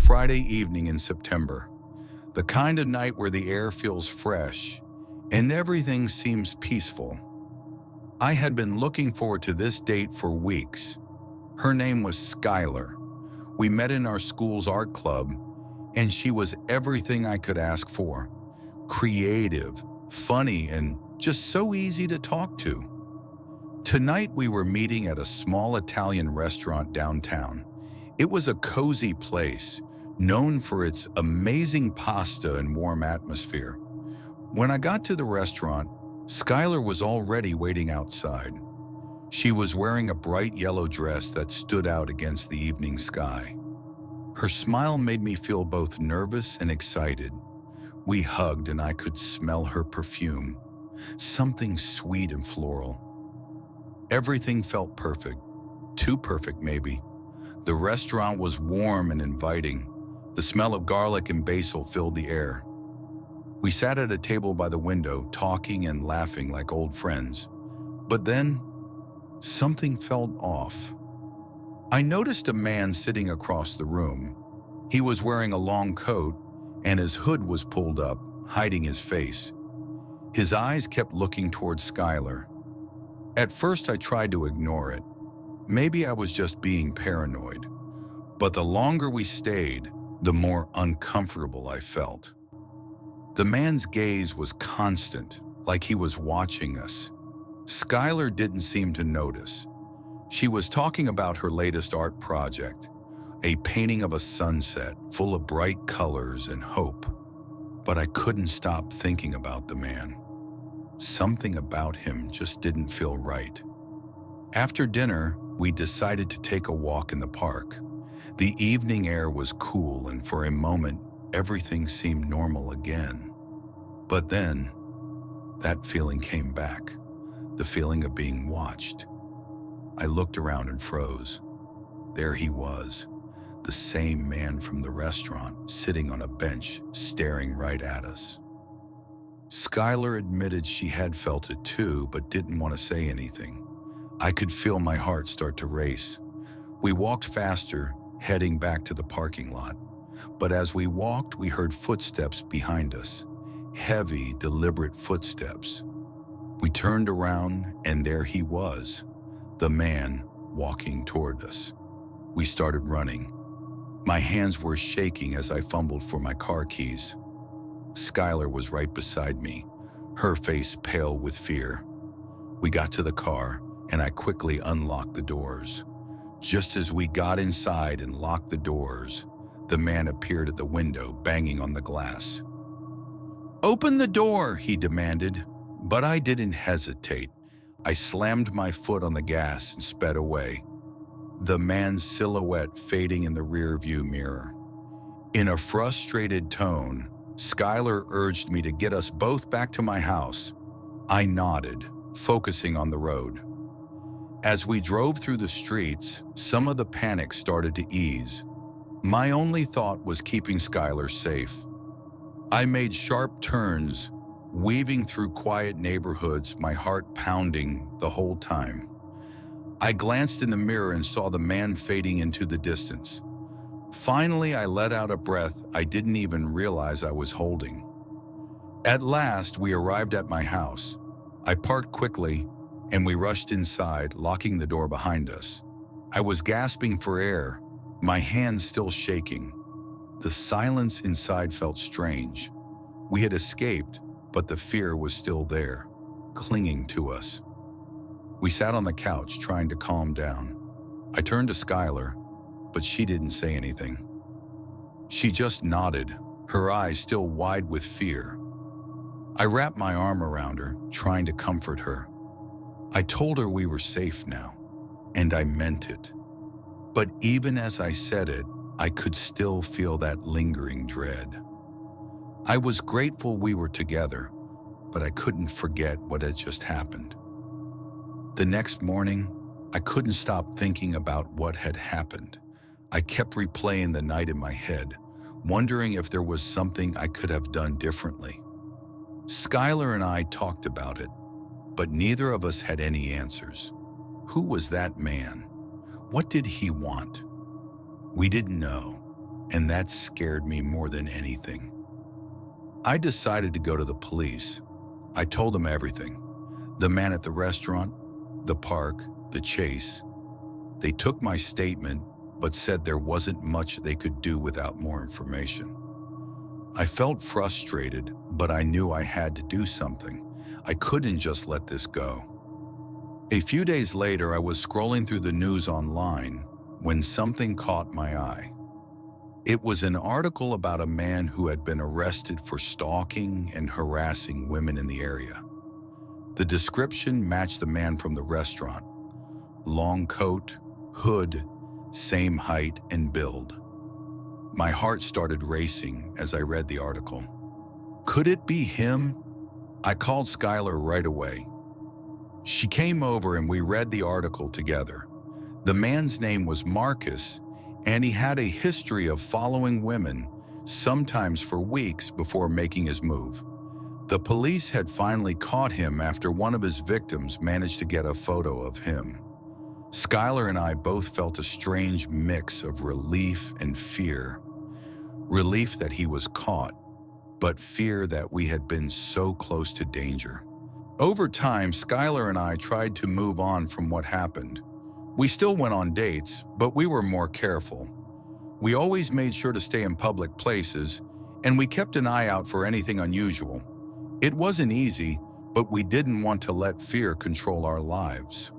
Friday evening in September, the kind of night where the air feels fresh and everything seems peaceful. I had been looking forward to this date for weeks. Her name was Skylar. We met in our school's art club, and she was everything I could ask for. Creative, funny, and just so easy to talk to. Tonight we were meeting at a small Italian restaurant downtown. It was a cozy place, known for its amazing pasta and warm atmosphere. When I got to the restaurant, Skylar was already waiting outside. She was wearing a bright yellow dress that stood out against the evening sky. Her smile made me feel both nervous and excited. We hugged and I could smell her perfume, something sweet and floral. Everything felt perfect, too perfect maybe. The restaurant was warm and inviting. The smell of garlic and basil filled the air. We sat at a table by the window, talking and laughing like old friends. But then, something felt off. I noticed a man sitting across the room. He was wearing a long coat, and his hood was pulled up, hiding his face. His eyes kept looking towards Skylar. At first, I tried to ignore it. Maybe I was just being paranoid. But the longer we stayed, the more uncomfortable I felt. The man's gaze was constant, like he was watching us. Skylar didn't seem to notice. She was talking about her latest art project, a painting of a sunset full of bright colors and hope. But I couldn't stop thinking about the man. Something about him just didn't feel right. After dinner, we decided to take a walk in the park. The evening air was cool, and for a moment, everything seemed normal again. But then, that feeling came back, the feeling of being watched. I looked around and froze. There he was, the same man from the restaurant, sitting on a bench, staring right at us. Skylar admitted she had felt it too, but didn't want to say anything. I could feel my heart start to race. We walked faster, heading back to the parking lot. But as we walked, we heard footsteps behind us. Heavy, deliberate footsteps. We turned around, and there he was, the man walking toward us. We started running. My hands were shaking as I fumbled for my car keys. Skylar was right beside me, her face pale with fear. We got to the car, and I quickly unlocked the doors. Just as we got inside and locked the doors, the man appeared at the window, banging on the glass. "Open the door," he demanded, but I didn't hesitate. I slammed my foot on the gas and sped away, the man's silhouette fading in the rearview mirror. In a frustrated tone, Skylar urged me to get us both back to my house. I nodded, focusing on the road. As we drove through the streets, some of the panic started to ease. My only thought was keeping Skylar safe. I made sharp turns, weaving through quiet neighborhoods, my heart pounding the whole time. I glanced in the mirror and saw the man fading into the distance. Finally, I let out a breath I didn't even realize I was holding. At last, we arrived at my house. I parked quickly, and we rushed inside, locking the door behind us. I was gasping for air, my hands still shaking. The silence inside felt strange. We had escaped, but the fear was still there, clinging to us. We sat on the couch, trying to calm down. I turned to Skylar, but she didn't say anything. She just nodded, her eyes still wide with fear. I wrapped my arm around her, trying to comfort her. I told her we were safe now, and I meant it. But even as I said it, I could still feel that lingering dread. I was grateful we were together, but I couldn't forget what had just happened. The next morning, I couldn't stop thinking about what had happened. I kept replaying the night in my head, wondering if there was something I could have done differently. Skylar and I talked about it, but neither of us had any answers. Who was that man? What did he want? We didn't know. and that scared me more than anything. I decided to go to the police. I told them everything. The man at the restaurant, the park, the chase. They took my statement, but said there wasn't much they could do without more information. I felt frustrated, but I knew I had to do something. I couldn't just let this go. A few days later, I was scrolling through the news online when something caught my eye. It was an article about a man who had been arrested for stalking and harassing women in the area. The description matched the man from the restaurant. Long coat, hood, same height and build. My heart started racing as I read the article. Could it be him? I called Skylar right away. She came over and we read the article together. The man's name was Marcus, and he had a history of following women, sometimes for weeks before making his move. The police had finally caught him after one of his victims managed to get a photo of him. Skylar and I both felt a strange mix of relief and fear. Relief that he was caught, but fear that we had been so close to danger. Over time, Skylar and I tried to move on from what happened. We still went on dates, but we were more careful. We always made sure to stay in public places, and we kept an eye out for anything unusual. It wasn't easy, but we didn't want to let fear control our lives.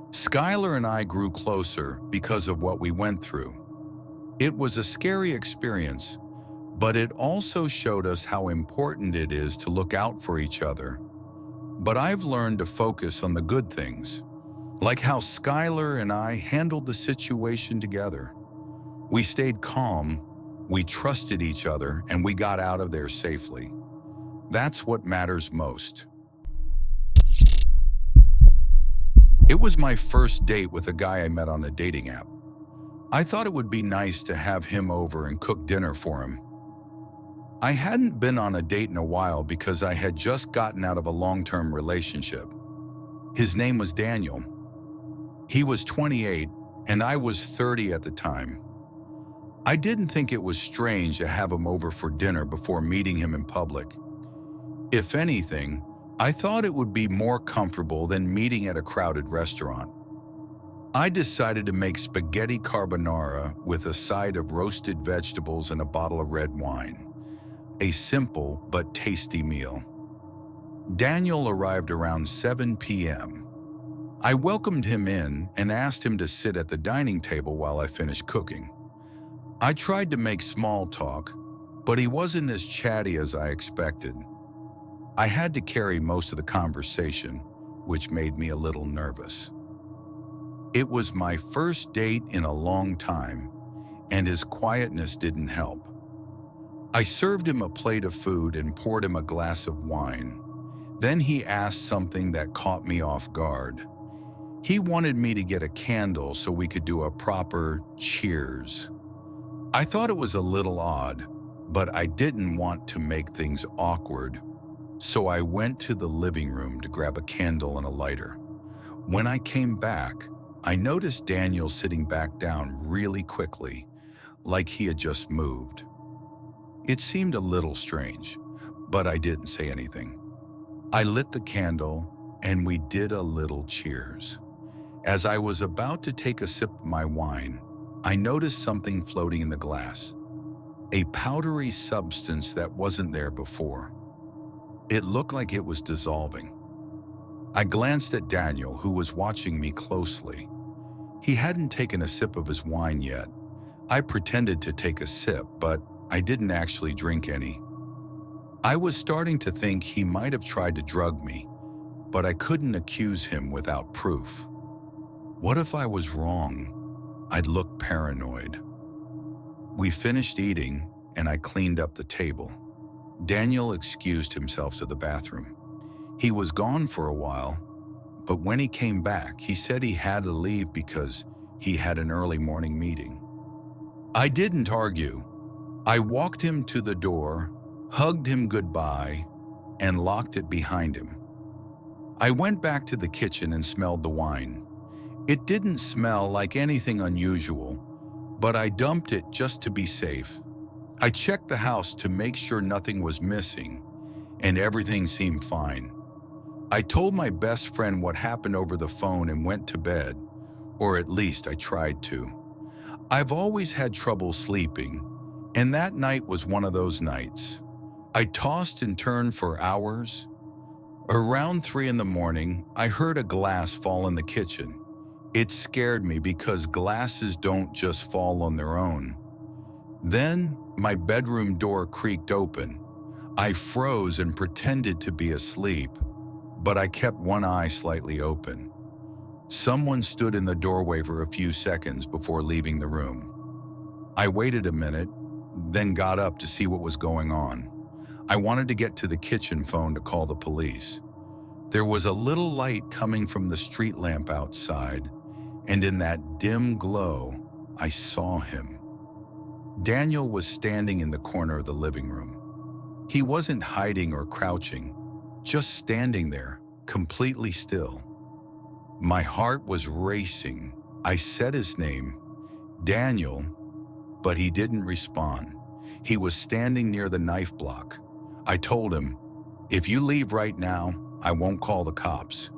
Skylar and I grew closer because of what we went through. It was a scary experience, but it also showed us how important it is to look out for each other. But I've learned to focus on the good things, like how Skylar and I handled the situation together. We stayed calm, we trusted each other, and we got out of there safely. That's what matters most. It was my first date with a guy I met on a dating app. I thought it would be nice to have him over and cook dinner for him. I hadn't been on a date in a while because I had just gotten out of a long-term relationship. His name was Daniel. He was 28 and I was 30 at the time. I didn't think it was strange to have him over for dinner before meeting him in public. If anything, I thought it would be more comfortable than meeting at a crowded restaurant. I decided to make spaghetti carbonara with a side of roasted vegetables and a bottle of red wine. A simple but tasty meal. Daniel arrived around 7 p.m. I welcomed him in and asked him to sit at the dining table while I finished cooking. I tried to make small talk, but he wasn't as chatty as I expected. I had to carry most of the conversation, which made me a little nervous. It was my first date in a long time, and his quietness didn't help. I served him a plate of food and poured him a glass of wine. Then he asked something that caught me off guard. He wanted me to get a candle so we could do a proper cheers. I thought it was a little odd, but I didn't want to make things awkward, so I went to the living room to grab a candle and a lighter. When I came back, I noticed Daniel sitting back down really quickly, like he had just moved. It seemed a little strange, but I didn't say anything. I lit the candle and we did a little cheers. As I was about to take a sip of my wine, I noticed something floating in the glass, a powdery substance that wasn't there before. It looked like it was dissolving. I glanced at Daniel, who was watching me closely. He hadn't taken a sip of his wine yet. I pretended to take a sip, but I didn't actually drink any. I was starting to think he might have tried to drug me, but I couldn't accuse him without proof. What if I was wrong? I'd look paranoid. We finished eating, and I cleaned up the table. Daniel excused himself to the bathroom. He was gone for a while, but when he came back, he said he had to leave because he had an early morning meeting. I didn't argue. I walked him to the door, hugged him goodbye, and locked it behind him. I went back to the kitchen and smelled the wine. It didn't smell like anything unusual, but I dumped it just to be safe. I checked the house to make sure nothing was missing, and everything seemed fine. I told my best friend what happened over the phone and went to bed, or at least I tried to. I've always had trouble sleeping, and that night was one of those nights. I tossed and turned for hours. Around 3 in the morning, I heard a glass fall in the kitchen. It scared me because glasses don't just fall on their own. Then, my bedroom door creaked open. I froze and pretended to be asleep, but I kept one eye slightly open. Someone stood in the doorway for a few seconds before leaving the room. I waited a minute, then got up to see what was going on. I wanted to get to the kitchen phone to call the police. There was a little light coming from the street lamp outside, and in that dim glow, I saw him. Daniel was standing in the corner of the living room. He wasn't hiding or crouching, just standing there, completely still. My heart was racing. I said his name, Daniel, but he didn't respond. He was standing near the knife block. I told him, "If you leave right now, I won't call the cops."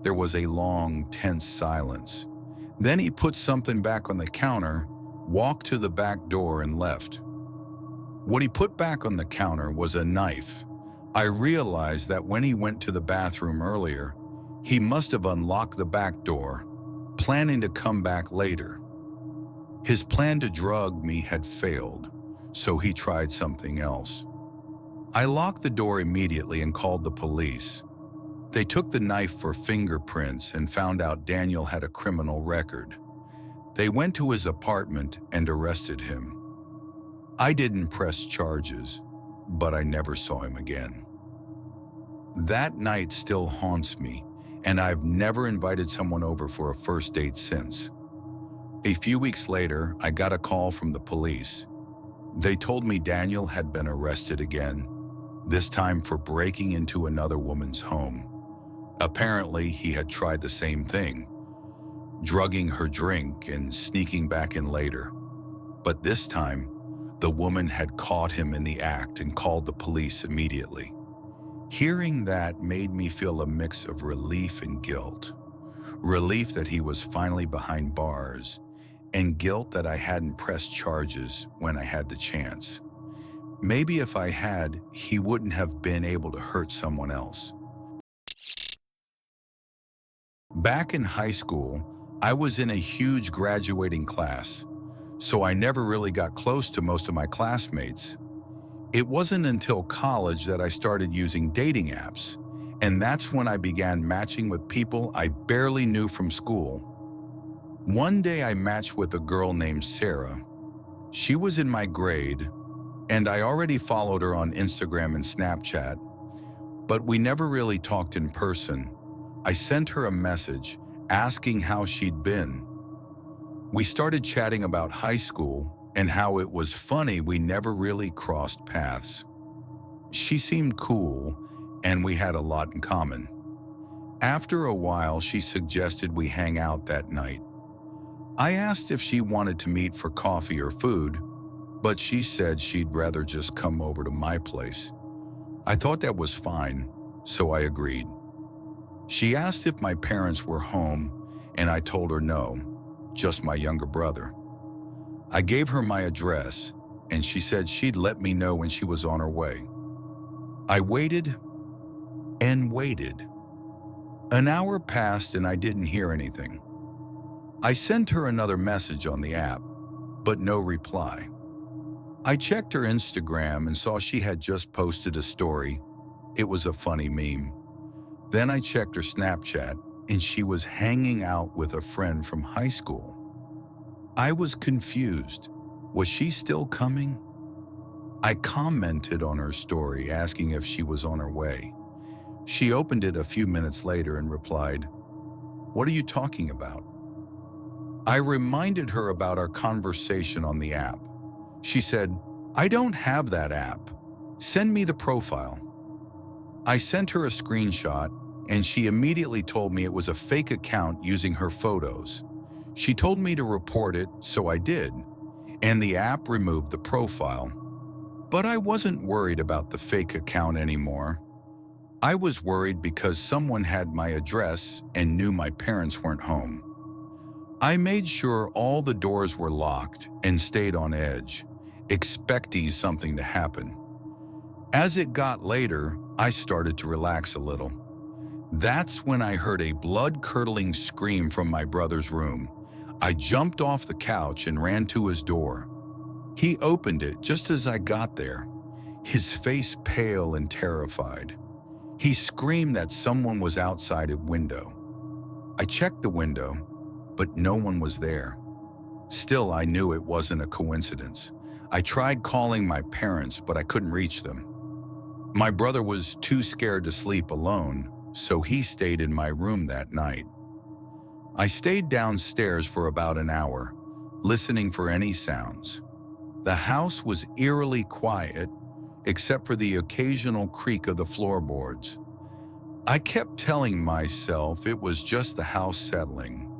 There was a long, tense silence. Then he put something back on the counter, walked to the back door, and left. What he put back on the counter was a knife. I realized that when he went to the bathroom earlier, he must have unlocked the back door, planning to come back later. His plan to drug me had failed, so he tried something else. I locked the door immediately and called the police. They took the knife for fingerprints and found out Daniel had a criminal record. They went to his apartment and arrested him. I didn't press charges, but I never saw him again. That night still haunts me, and I've never invited someone over for a first date since. A few weeks later, I got a call from the police. They told me Daniel had been arrested again, this time for breaking into another woman's home. Apparently, he had tried the same thing, drugging her drink and sneaking back in later. But this time, the woman had caught him in the act and called the police immediately. Hearing that made me feel a mix of relief and guilt. Relief that he was finally behind bars, and guilt that I hadn't pressed charges when I had the chance. Maybe if I had, he wouldn't have been able to hurt someone else. Back in high school, I was in a huge graduating class, so I never really got close to most of my classmates. It wasn't until college that I started using dating apps, and that's when I began matching with people I barely knew from school. One day I matched with a girl named Sarah. She was in my grade, and I already followed her on Instagram and Snapchat, but we never really talked in person. I sent her a message asking how she'd been. We started chatting about high school and how it was funny we never really crossed paths. She seemed cool, and we had a lot in common. After a while, she suggested we hang out that night. I asked if she wanted to meet for coffee or food, but she said she'd rather just come over to my place. I thought that was fine, so I agreed. She asked if my parents were home, and I told her no, just my younger brother. I gave her my address, and she said she'd let me know when she was on her way. I waited and waited. An hour passed and I didn't hear anything. I sent her another message on the app, but no reply. I checked her Instagram and saw she had just posted a story. It was a funny meme. Then I checked her Snapchat, and she was hanging out with a friend from high school. I was confused. Was she still coming? I commented on her story, asking if she was on her way. She opened it a few minutes later and replied, "What are you talking about?" I reminded her about our conversation on the app. She said, "I don't have that app. Send me the profile." I sent her a screenshot, and she immediately told me it was a fake account using her photos. She told me to report it, so I did, and the app removed the profile. But I wasn't worried about the fake account anymore. I was worried because someone had my address and knew my parents weren't home. I made sure all the doors were locked and stayed on edge, expecting something to happen. As it got later, I started to relax a little. That's when I heard a blood-curdling scream from my brother's room. I jumped off the couch and ran to his door. He opened it just as I got there, his face pale and terrified. He screamed that someone was outside a window. I checked the window, but no one was there. Still, I knew it wasn't a coincidence. I tried calling my parents, but I couldn't reach them. My brother was too scared to sleep alone, so he stayed in my room that night. I stayed downstairs for about an hour, listening for any sounds. The house was eerily quiet, except for the occasional creak of the floorboards. I kept telling myself it was just the house settling,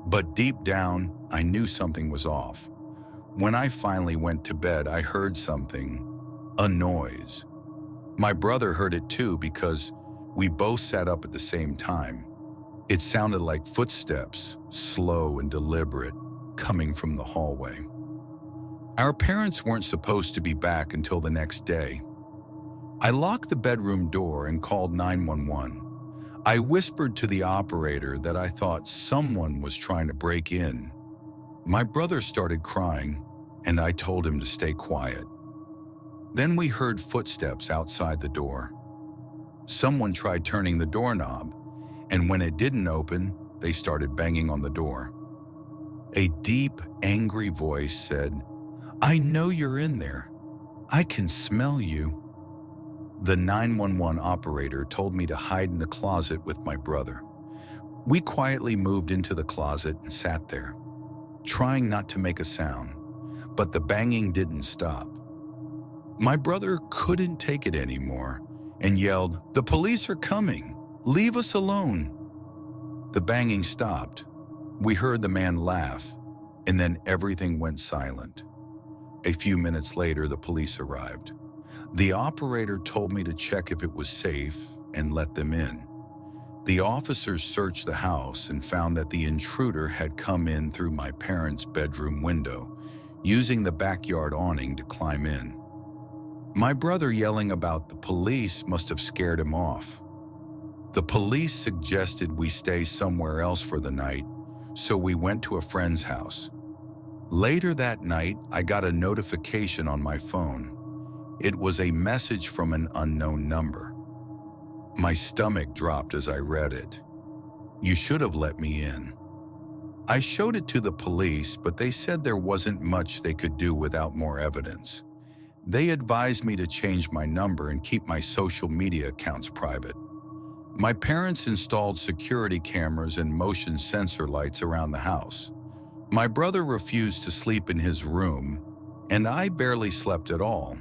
but deep down, I knew something was off. When I finally went to bed, I heard something, a noise. My brother heard it too because we both sat up at the same time. It sounded like footsteps, slow and deliberate, coming from the hallway. Our parents weren't supposed to be back until the next day. I locked the bedroom door and called 911. I whispered to the operator that I thought someone was trying to break in. My brother started crying, and I told him to stay quiet. Then we heard footsteps outside the door. Someone tried turning the doorknob, and when it didn't open, they started banging on the door. A deep, angry voice said, "I know you're in there. I can smell you." The 911 operator told me to hide in the closet with my brother. We quietly moved into the closet and sat there, trying not to make a sound, but the banging didn't stop. My brother couldn't take it anymore and yelled, "The police are coming! Leave us alone!" The banging stopped. We heard the man laugh, and then everything went silent. A few minutes later, the police arrived. The operator told me to check if it was safe and let them in. The officers searched the house and found that the intruder had come in through my parents' bedroom window, using the backyard awning to climb in. My brother yelling about the police must have scared him off. The police suggested we stay somewhere else for the night, so we went to a friend's house. Later that night, I got a notification on my phone. It was a message from an unknown number. My stomach dropped as I read it. "You should have let me in." I showed it to the police, but they said there wasn't much they could do without more evidence. They advised me to change my number and keep my social media accounts private. My parents installed security cameras and motion sensor lights around the house. My brother refused to sleep in his room, and I barely slept at all.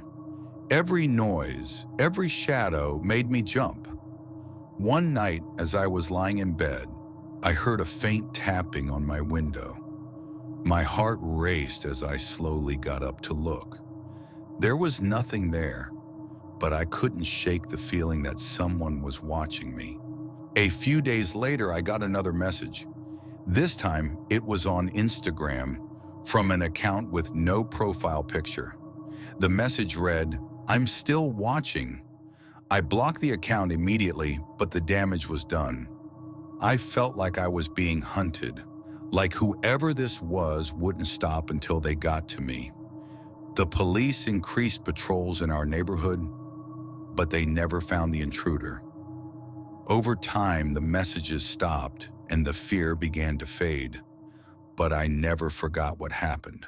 Every noise, every shadow made me jump. One night, as I was lying in bed, I heard a faint tapping on my window. My heart raced as I slowly got up to look. There was nothing there, but I couldn't shake the feeling that someone was watching me. A few days later, I got another message. This time, it was on Instagram from an account with no profile picture. The message read, "I'm still watching." I blocked the account immediately, but the damage was done. I felt like I was being hunted, like whoever this was wouldn't stop until they got to me. The police increased patrols in our neighborhood, but they never found the intruder. Over time, the messages stopped and the fear began to fade, but I never forgot what happened.